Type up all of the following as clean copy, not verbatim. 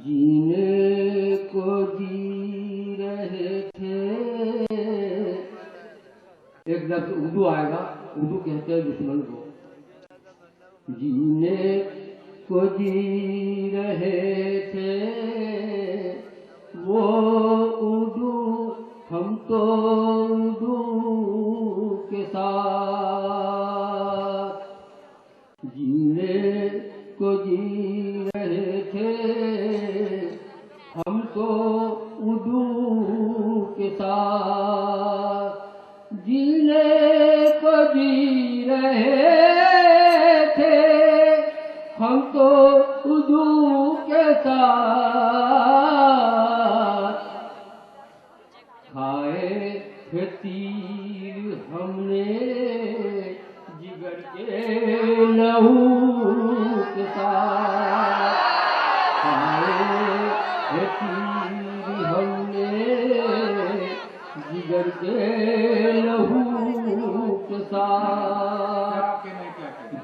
جینے کو جی رہے تھے. ایک لفظ اردو آئے گا. اردو کہتے ہیں دشمن کو. جینے کو جی رہے تھے وہ اردو ہم تو اردو کے ساتھ. جینے کو جی رہے تھے ہم تو اردو کے ساتھ. جینے کو جی رہے تھے ہم تو اردو کے ساتھ. کھائے تھے تیر ہم نے جگر کے لہو کے ساتھ. کھائے تھے تیر ہم نے جگر کے لہو کے ساتھ.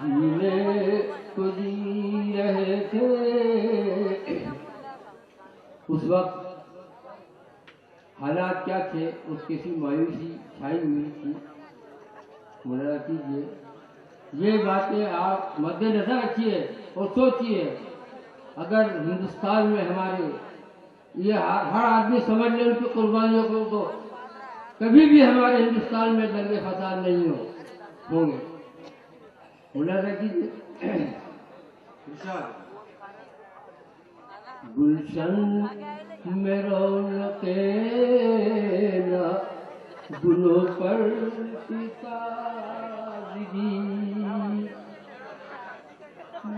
جینے کو جی رہے تھے. اس وقت حالات کیا تھے؟ اس کی سی مایوسی چھائی ہوئی تھی. ملاحظہ کیجیے. یہ باتیں آپ مد نظر رکھیے اور سوچیے. اگر ہندوستان میں ہمارے یہ ہر آدمی سمجھ لے ان کی قربانیوں کو تو کبھی بھی ہمارے ہندوستان میں دنگے فساد نہیں ہوں گے. ملاحظہ کیجیے. گلشن میں رونق نہ گلوں پر تازگی.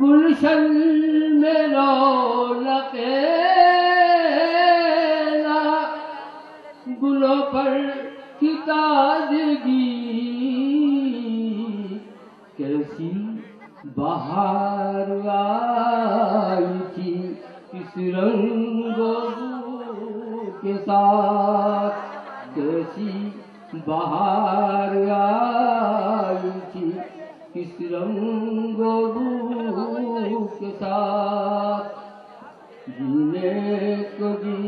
گلشن میں رونق نہ گلوں پر تازگی. کیسی بہار آئی تھی کس رنگ و بو کے ساتھ. کیسی بہار آئی تھی کس رنگ و بو کے ساتھ. جینے کو جی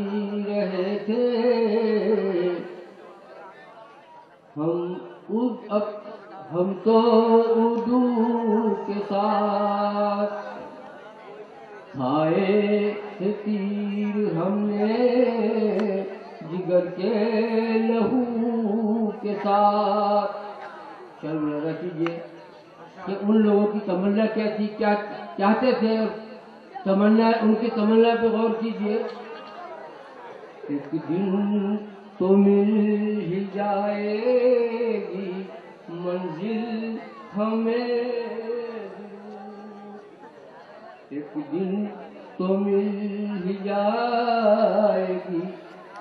رہے تھے ہم تو اردو کے ساتھ. کھائے تھے تیر ہم نے جگر کے لہو کے ساتھ. چل رہا کیجیے کہ ان لوگوں کی تمنا کیا تھی, کیا چاہتے تھے. تمنا, ان کی تمنا پہ غور کیجیے. ایک دن تو مل ہی جائے گی منزل ہمیں. ایک دن تو مل ہی جائے گی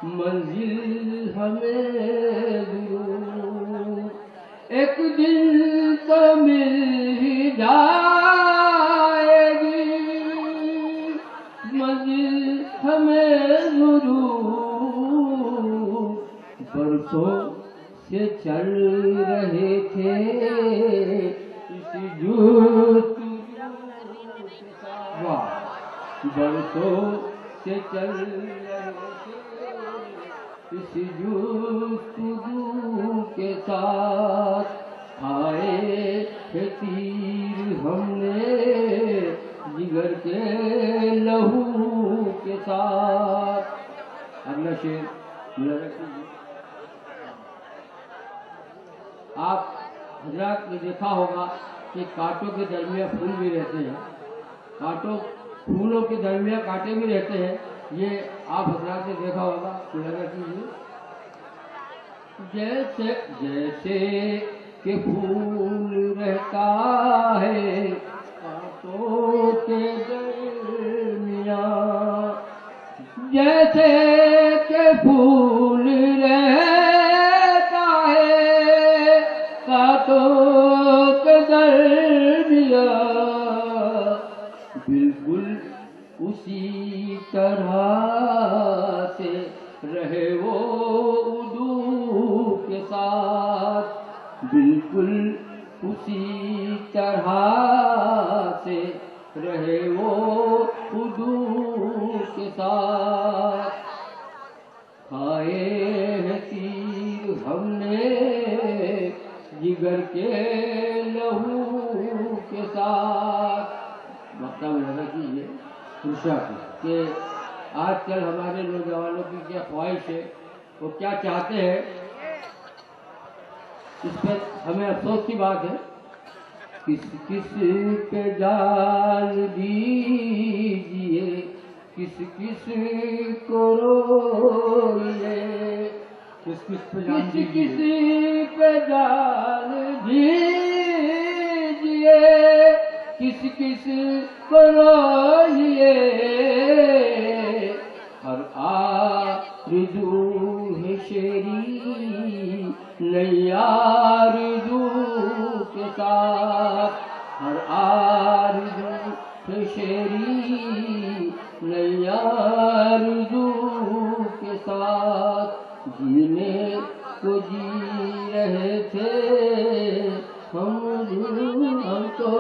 منزل ہمیں ضرور. ایک دن تو مل ہی جائے گی منزل ہمیں ضرور. برسوں سے چل رہے تھے اسی جوت. برسوں سے چل رہے تھے اسی جوستجو کے ساتھ. کھائے تھے تیر ہم نے جگر کے لہو کے ساتھ. اگلا شعر. آپ حضرات نے دیکھا ہوگا کہ کانٹوں کے درمیان پھول بھی رہتے ہیں. پھولوں کے درمیان کانٹے بھی رہتے ہیں. یہ آپ حضرات نے دیکھا ہوگا. جیسے جیسے کہ پھول رہتا ہے کانٹوں کے درمیان. جیسے کہ پھول رہتا ہے کانٹوں کے درمیان. بالکل اسی طرح سے رہے وہ اردو کے ساتھ. بالکل اسی طرح سے رہے وہ حدود کے ساتھ. کھائے ہیں تیر ہم نے جگر کے لہو کے ساتھ. وقت میں لگا کیجیے کہ آج کل ہمارے نوجوانوں کی کیا خواہش ہے، وہ کیا چاہتے ہیں، اس پر ہمیں افسوس کی بات ہے. کس کس پہ جان دیجیے، کس کس کو روئیے، کس کس پہ جان دیجیے، کس کس کو روئیے. ہر آرزو ہے شیری نئی آرزو کے ساتھ. ہر آرزو ہے شیری نئی آرزو کے ساتھ. جینے کو جی رہے تھے ہم تو